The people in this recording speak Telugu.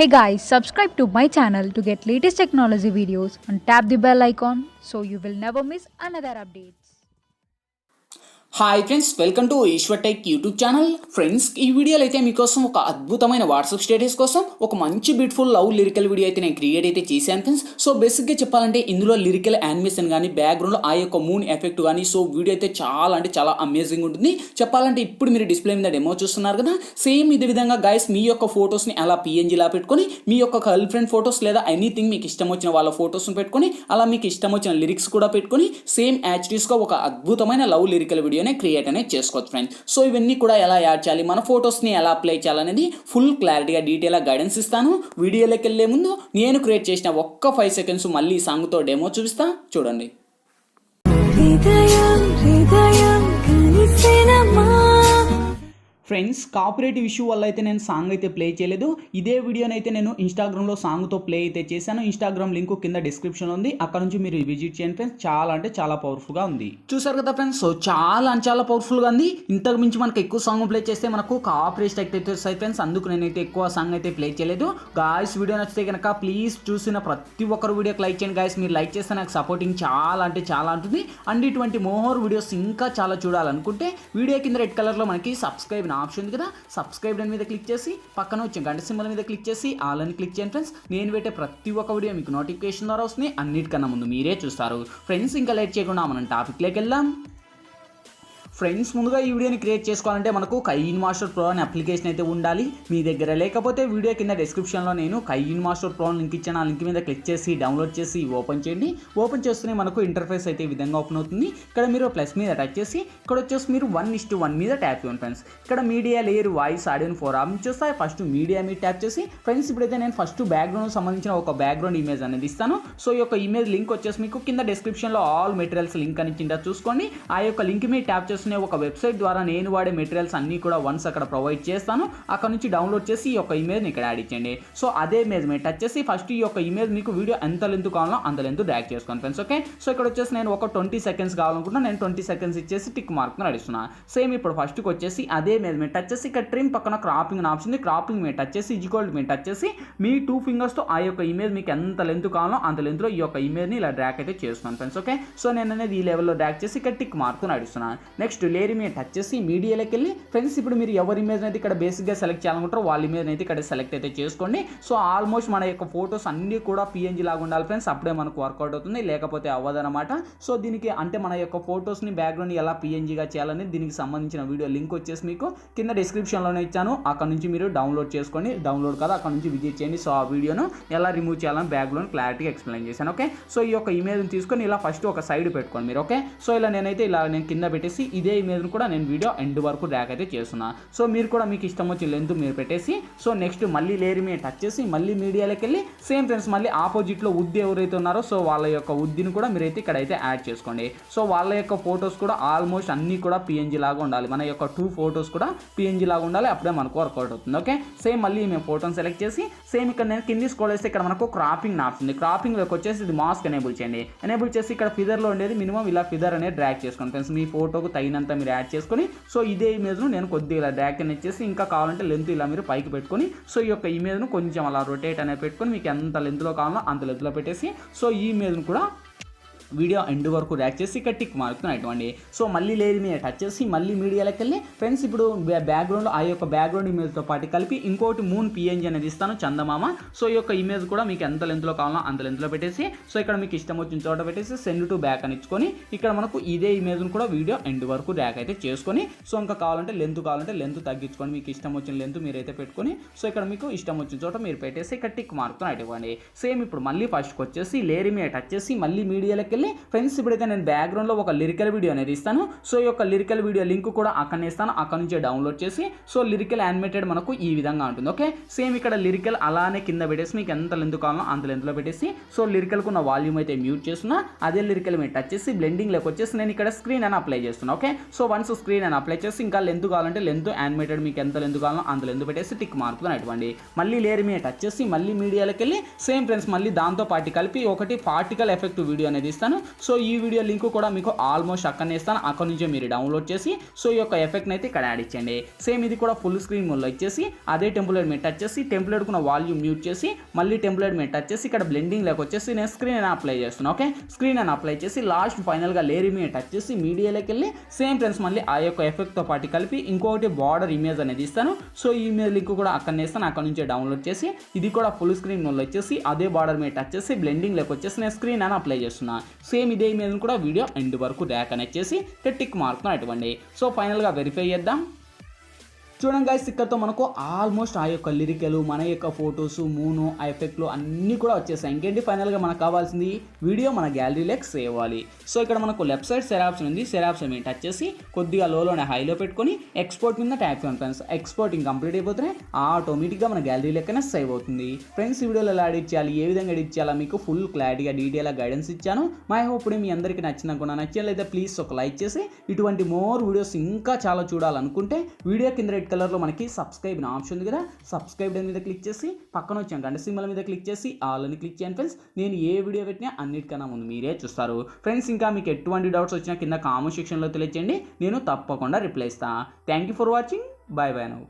Hey guys, subscribe to my channel to get latest technology videos and tap the bell icon so you will never miss another updates. Hi friends, welcome to Eshwar tech YouTube channel. Friends, ఈ వీడియోలో అయితే మీకోసం ఒక అద్భుతమైన వాట్సాప్ స్టేటస్ కోసం ఒక మంచి బ్యూటిఫుల్ లవ్ లిరికల్ వీడియో అయితే నేను క్రియేట్ అయితే చేశాను ఫ్రెండ్స్. సో బేసిక్గా చెప్పాలంటే ఇందులో లిరికల్ యానిమేషన్ కానీ బ్యాక్గ్రౌండ్లో ఆ యొక్క మూన్ ఎఫెక్ట్ కానీ సో వీడియో అయితే చాలా అమేజింగ్ ఉంటుంది. చెప్పాలంటే ఇప్పుడు మీరు డిస్ప్లే మీద డెమో చూస్తున్నారు కదా, సేమ్ ఇదే విధంగా గైస్ మీ యొక్క ఫొటోస్ని అలా పిఎన్జీలా పెట్టుకొని మీ యొక్క గర్ల్ ఫ్రెండ్ ఫొటోస్ లేదా ఎనీథింగ్ మీకు ఇష్టం వచ్చిన వాళ్ళ ఫొటోస్ని పెట్టుకొని అలా మీకు ఇష్టం వచ్చిన లిరిక్స్ కూడా పెట్టుకొని సేమ్ యాక్చువల్స్గా ఒక అద్భుతమైన లవ్ లిరికల్ వీడియో క్రియేట్ అనేది చేసుకోవచ్చు ఫ్రెండ్స్. సో ఇవన్నీ కూడా ఎలా యాడ్ చేయాలి, మన ఫొటోస్ని ఎలా అప్లై చేయాలనేది ఫుల్ క్లారిటీగా డీటెయిల్గా గైడెన్స్ ఇస్తాను. వీడియోలోకి వెళ్ళే ముందు నేను క్రియేట్ చేసిన ఒక్క 5 సెకండ్స్ మళ్ళీ ఈ సాంగ్తో డెమో చూపిస్తా, చూడండి. ఫ్రెండ్స్, కాపీరైట్ ఇష్యూ వల్ల అయితే నేను సాంగ్ అయితే ప్లే చేయలేదు. ఇదే వీడియోని అయితే నేను ఇన్స్టాగ్రామ్లో సాంగ్తో ప్లే అయితే చేశాను. ఇన్స్టాగ్రామ్ లింక్ కింద డిస్క్రిప్షన్లో ఉంది, అక్కడ నుంచి మీరు విజిట్ చేయండి ఫ్రెండ్స్. చాలా పవర్ఫుల్గా ఉంది. చూసారు కదా ఫ్రెండ్స్, సో చాలా పవర్ఫుల్గా ఉంది. ఇంతకు మించి మనకు ఎక్కువ సాంగ్ ప్లే చేస్తే మనకు కాపీరైట్ స్ట్రైక్ అయితే వస్తాయి ఫ్రెండ్స్. అందుకు నేనైతే ఎక్కువ సాంగ్ అయితే ప్లే చేయలేదు. గాయస్, వీడియో నచ్చితే కనుక ప్లీజ్ చూసిన ప్రతి ఒక్కరు వీడియోకి లైక్ చేయండి గాయస్. మీరు లైక్ చేస్తే నాకు సపోర్టింగ్ చాలా ఉంటుంది. అండ్ ఇటువంటి మోహర్ వీడియోస్ ఇంకా చాలా చూడాలనుకుంటే వీడియో కింద రెడ్ కలర్లో మనకి సబ్స్క్రైబ్ ఆప్షన్ ఉంది కదా, సబ్స్క్రైబ్ అని మీద క్లిక్ చేసి పక్కన వచ్చే గంట సింబల్ మీద క్లిక్ చేసి ఆల్ అని క్లిక్ చేయండి ఫ్రెండ్స్. నేను పెట్టే ప్రతి ఒక్క వీడియో మీకు నోటిఫికేషన్ ద్వారా వస్తుంది. అన్నిటికన్నా ముందు మీరే చూస్తారు ఫ్రెండ్స్. ఇంకా లేట్ చేయకుండా మనం టాపిక్లోకి వెళ్దాం. ఫ్రెండ్స్, ముందుగా ఈ వీడియోని క్రియేట్ చేసుకోవాలంటే మనకు kinemaster Pro అనే అప్లికేషన్ అయితే ఉండాలి. మీ దగ్గర లేకపోతే వీడియో కింద డిస్క్రిప్షన్లో నేను kinemaster Pro లింక్ ఇచ్చాను. ఆ లింక్ మీద క్లిక్ చేసి డౌన్లోడ్ చేసి ఓపెన్ చేయండి. ఓపెన్ చేస్తేనే మనకు ఇంటర్ఫేస్ అయితే ఈ విధంగా ఓపెన్ అవుతుంది. ఇక్కడ మీరు ప్లస్ మీద టచ్ చేసి ఇక్కడ వచ్చేసి మీరు 1:1 మీద ట్యాప్ చేయండి ఫ్రెండ్స్. ఇక్కడ media layer voice audio 4 options వస్తాయి. ఫస్ట్ మీడియా మీద ట్యాప్ చేసి ఫ్రెండ్స్ ఇప్పుడైతే నేను ఫస్ట్ బ్యాక్గ్రౌండ్ సంబంధించిన ఒక బ్యాక్గ్రౌండ్ ఇమేజ్ అనేది ఇస్తాను. సో ఈ యొక్క ఇమేజ్ లింక్ వచ్చేసి మీకు కింద డిస్క్రిప్షన్లో ఆల్ మెటీరియల్స్ లింక్ అని కింద చూసుకోండి. ఆ యొక్క లింక్ మీద ట్యాప్ చేస్తున్న ఒక వెబ్సైట్ ద్వారా నేను వాడే మెటీరియల్స్ అన్నీ కూడా వన్స్ అక్కడ ప్రొవైడ్ చేస్తాను. అక్కడ నుంచి డౌన్లోడ్ చేసి ఈ యొక్క ఇమేజ్ని ఇక్కడ యాడ్ ఇచ్చేయండి. సో అదే ఇమేజ్ మీద టచ్ చేసి ఫస్ట్ ఈ యొక్క ఇమేజ్ మీకు వీడియో ఎంత లెంత్ కావాలో అంత లెంత్ డ్రాగ్ చేసుకోండి ఫ్రెండ్స్. ఓకే, సో ఇక్కడ వచ్చేసి నేను ఒక 20 సెకండ్స్ కావాలనుకుంటున్నా. నేను 20 సెకండ్స్ ఇచ్చేసి టిక్ మార్క్ని నడుస్తున్నా. సేమ్ ఇప్పుడు ఫస్ట్కి వచ్చేసి అదే ఇమేజ్ మీద టచ్ చేసి ఇక్కడ ట్రిమ్ పక్కన క్రాపింగ్ ఆప్షన్ ఉంది. క్రాపింగ్ మీద టచ్ చేసి ఈక్వల్ మీద టచ్ చేసి మీ 2 ఫింగర్స్తో ఆ యొక్క ఇమేజ్ మీకు ఎంత లెంత్ కావాలో అంత లెంత్లో ఈ యొక్క ఇమేజ్ని ఇలా డ్రాగ్ అయితే చేస్తున్నాను ఫ్రెండ్స్. ఓకే, సో నేను అనేది ఈ లెవెల్లో డ్రాగ్ చేసి ఇక్కడ టిక్ మార్క్ని నడుస్తున్నాను. నెక్స్ట్ లేయర్ మీద టచ్ చేసి మీడియాలోకి వెళ్ళి ఫ్రెండ్స్ ఇప్పుడు మీరు ఎవరి ఇమేజ్ అయితే ఇక్కడ బేసిక్గా సెలెక్ట్ చేయాలనుకుంటారో వాళ్ళ ఇమేజ్ అయితే ఇక్కడ సెలెక్ట్ అయితే చేసుకోండి. సో ఆల్మోస్ట్ మన యొక్క ఫొటోస్ అన్నీ కూడా పిఎన్జీ లాగా ఉండాలి ఫ్రెండ్స్, అప్పుడే మనకు వర్కౌట్ అవుతుంది, లేకపోతే అవ్వదన్నమాట. సో దీనికి అంటే మన యొక్క ఫొటోస్ని బ్యాక్గ్రౌండ్ ఎలా పిఎన్జీగా చేయాలని దీనికి సంబంధించిన వీడియో లింక్ వచ్చేసి మీకు కింద డిస్క్రిప్షన్లోనే ఇచ్చాను. అక్కడ నుంచి మీరు డౌన్లోడ్ చేసుకోండి. డౌన్లోడ్ కాదు, అక్కడ నుంచి విజిట్ చేయండి. సో ఆ వీడియోను ఎలా రిమూవ్ చేయాలని బ్యాక్గ్రౌండ్ క్లారిటీగా ఎక్స్ప్లెయిన్ చేశాను. ఓకే, సో ఈ యొక్క ఇమేజ్ని తీసుకొని ఇలా ఫస్ట్ ఒక సైడ్ పెట్టుకోండి మీరు. ఓకే, సో ఇలా నేనైతే ఇలా నేను కింద పెట్టేసి ఇదే ఇమేజ్ని కూడా నేను వీడియో ఎండ్ వరకు డ్రాగ్ అయితే చేస్తున్నా. సో మీరు కూడా మీకు ఇష్టం వచ్చిన లెంత్ మీరు పెట్టేసి సో నెక్స్ట్ మళ్ళీ లేయర్ మీద టచ్ చేసి మళ్ళీ మీడియాలోకి వెళ్ళి సేమ్ ఫ్రెండ్స్ మళ్ళీ ఆపోజిట్లో ఉద్ది ఎవరైతే ఉన్నారో సో వాళ్ళ యొక్క ఉద్దిని కూడా మీరైతే ఇక్కడైతే యాడ్ చేసుకోండి. సో వాళ్ళ యొక్క ఫొటోస్ కూడా ఆల్మోస్ట్ అన్నీ కూడా పిఎన్జీ లాగా ఉండాలి. మన యొక్క 2 ఫొటోస్ కూడా పిఎన్జీ లాగా ఉండాలి, అప్పుడే మనకు వర్కౌట్ అవుతుంది. ఓకే, సేమ్ మళ్ళీ మేము ఫోటోని సెలెక్ట్ చేసి సేమ్ ఇక్కడ నేను కింది స్క్రోల్ చేస్తే ఇక్కడ మనకు క్రాపింగ్ ఆప్షన్ ఉంది. క్రాపింగ్లోకి వచ్చేసి ఇది మాస్క్ ఎనేబుల్ చేయండి. ఎనేబుల్ చేసి ఇక్కడ ఫిదర్లో ఉండేది మినిమం ఇలా ఫిదర్ అనేది డ్రాగ్ చేసుకోండి ఫ్రెండ్స్. మీ ఫోటోకు తగినంత మీరు యాడ్ చేసుకొని సో ఇదే ఇమేజ్ను నేను కొద్దిగా ఇలా డ్రాగ్ అని ఇచ్చేసి ఇంకా కావాలంటే లెంత్ ఇలా మీరు పైకి పెట్టుకొని సో ఈ యొక్క ఇమేజ్ను కొంచెం అలా రొటేట్ అనేది పెట్టుకొని మీకు ఎంత లెంత్లో కావాలో అంత లెంత్లో పెట్టేసి సో ఈ ఇమేజ్ను కూడా వీడియో ఎండ్ వరకు ర్యాక్ చేసి ఇక్కడ టిక్ మార్క్ని అటువంటి. సో మళ్ళీ లేయర్ మీద టచ్ చేసి మళ్ళీ మీడియాలోకి వెళ్ళి ఫ్రెండ్స్ ఇప్పుడు బ్యాక్గ్రౌండ్లో ఆ యొక్క బ్యాక్గ్రౌండ్ ఇమేజ్తో పాటు కలిపి ఇంకోటి మూన్ పిఎన్జీ అనేది ఇస్తాను, చందమామ. సో ఈ యొక్క ఇమేజ్ కూడా మీకు ఎంత లెంత్లో కావాలో అంత లెంత్లో పెట్టేసి సో ఇక్కడ మీకు ఇష్టం వచ్చిన చోట పెట్టేసి సెండ్ టు బ్యాక్ అని ఇచ్చుకొని ఇక్కడ మనకు ఇదే ఇమేజ్ను కూడా వీడియో ఎండ్ వరకు ర్యాక్ అయితే చేసుకొని సో ఇంకా కావాలంటే లెంత్ తగ్గించుకొని మీకు ఇష్టం వచ్చిన లెంత్ మీరైతే పెట్టుకొని సో ఇక్కడ మీకు ఇష్టం వచ్చిన చోట మీరు పెట్టేసి ఇక్కడ టిక్ మార్క్ని అటువంటి. సేమ్ ఇప్పుడు మళ్ళీ ఫస్ట్కి వచ్చేసి లేయర్ మీద టచ్ చేసి మళ్ళీ మీడియాలోకి ఫ్రెండ్స్ ఇప్పుడైతే నేను బ్యాక్గ్రౌండ్లో ఒక లిరికల్ వీడియో అనేది ఇస్తాను. సో ఈ యొక్క లిరికల్ వీడియో లింక్ కూడా అక్కడనే ఇస్తాను. అక్కడ నుంచే డౌన్లోడ్ చేసి సో లిరికల్ యానిమేటెడ్ మనకు ఈ విధంగా ఉంటుంది. ఓకే, సేమ్ ఇక్కడ లిరికల్ అలానే కింద పెట్టేసి మీకు ఎంత లెంత్ కావాలో అంత లెంత్లో పెట్టేసి సో లిరికల్కు ఉన్న వాల్యూమ్ అయితే మ్యూట్ చేస్తున్నా. అదే లిరికల్ మీద టచ్ చేసి బ్లెండింగ్లోకి వచ్చేసి నేను ఇక్కడ స్క్రీన్ అని అప్లై చేస్తున్నా. ఓకే, సో వన్స్ స్క్రీన్ అని అప్లై చేసి ఇంకా లెంత్ కావాలంటే లెంత్ యానిమేటెడ్ మీకు ఎంత లెంత్ కావాలో అంత లెంత్ పెట్టేసి టిక్ మార్క్ని అటువంటి. మళ్ళీ లేయర్ మీద టచ్ చేసి మళ్ళీ మీడియాలోకి వెళ్ళి సేమ్ ఫ్రెండ్స్ మళ్ళీ దాంతో పాటు కలిపి ఒకటి పార్టికల్ ఎఫెక్ట్ వీడియో అనేది ఇస్తాను. చేశాను. సో ఈ వీడియో లింక్ కూడా మీకు ఆల్మోస్ట్ అక్కడనే ఇస్తాను, అక్కడ నుంచే మీరు డౌన్లోడ్ చేసి సో ఈ యొక్క ఎఫెక్ట్ని అయితే ఇక్కడ యాడ్ ఇచ్చేయండి. సేమ్ ఇది కూడా ఫుల్ స్క్రీన్ మోడ్లో ఇచ్చేసి అదే టెంప్లెట్ మీద టచ్ చేసి టెంప్లెట్ కున్న వాల్యూమ్ మ్యూట్ చేసి మళ్ళీ టెంప్లెట్ మీద టచ్ చేసి ఇక్కడ బ్లెండింగ్ లేక వచ్చేసి నేను స్క్రీన్ అని అప్లై చేస్తున్నాను. ఓకే, స్క్రీన్ అని అప్లై చేసి లాస్ట్ ఫైనల్గా లేయర్ మీద టచ్ చేసి మీడియాలోకి వెళ్ళి సేమ్ ఫ్రెండ్స్ మళ్ళీ ఆ యొక్క ఎఫెక్ట్తో పాటు కలిపి ఇంకొకటి బార్డర్ ఇమేజ్ అనేది ఇస్తాను. సో ఈ ఇమేజ్ లింక్ కూడా అక్కడనే ఇస్తాను, అక్కడ నుంచే డౌన్లోడ్ చేసి ఇది కూడా ఫుల్ స్క్రీన్ మోడ్లో వచ్చేసి అదే బార్డర్ మీద టచ్ చేసి బ్లెండింగ్ లేక వచ్చేసి నేను స్క్రీన్ అని అప్లై చేస్తున్నాను. సేమ్ ఇదే ఇమేజ్ కూడా వీడియో ఎండ్ వరకు ర్యాక్ అనేది చేసి టిక్ మార్క్ను అటువంటి. సో ఫైనల్గా వెరిఫై చేద్దాం. చూడండి గైస్, ఇక్కడతో మనకు ఆల్మోస్ట్ ఆ యొక్క లిరికలు మన యొక్క ఫొటోస్ మూను ఆ ఎఫెక్ట్లు అన్నీ కూడా వచ్చేసాయి. ఇంకేంటి ఫైనల్గా మనకు కావాల్సింది వీడియో మన గ్యాలరీలోకి సేవ్ అవ్వాలి. సో ఇక్కడ మనకు లెఫ్ట్ సైడ్ సెర్ ఆప్షన్ ఉంది, సెర్ ఆప్షన్ మీద టచ్ చేసి కొద్దిగా లోలోనే హైలో పెట్టుకొని ఎక్స్పోర్ట్ మీద ట్యాప్ చేయండి ఫ్రెండ్స్. ఎక్స్పోర్టింగ్ కంప్లీట్ అయిపోతే ఆటోమేటిక్గా మన గ్యాలరీలోకైనా సేవ్ అవుతుంది. ఫ్రెండ్స్, ఈ వీడియోలో ఎలా ఎడిట్ చేయాలి, ఏ విధంగా ఎడిట్ చేయాలో మీకు ఫుల్ క్లారిటీగా డీటెయిల్గా గైడెన్స్ ఇచ్చాను. మై హోప్ ఇప్పుడు మీ అందరికీ నచ్చినకుండా నచ్చినట్లయితే ప్లీజ్ ఒక లైక్ చేసి ఇటువంటి మోర్ వీడియోస్ ఇంకా చాలా చూడాలనుకుంటే వీడియో కింద రెడ్ కలర్లో మనకి సబ్స్క్రైబ్ అనే ఆప్షన్ ఉంది కదా, సబ్స్క్రైబ్ మీద క్లిక్ చేసి పక్కన వచ్చాను గంట సింబల్ మీద క్లిక్ చేసి ఆల్ అని క్లిక్ చేయండి ఫ్రెండ్స్. నేను ఏ వీడియో పెట్టినా అన్నిటికన్నా ముందు మీరే చూస్తారు ఫ్రెండ్స్. ఇంకా మీకు ఎటువంటి డౌట్స్ వచ్చినా కింద కామెంట్ సెక్షన్లో తెలియచేయండి, నేను తప్పకుండా రిప్లై ఇస్తాను. Thank you for watching. Bye bye now.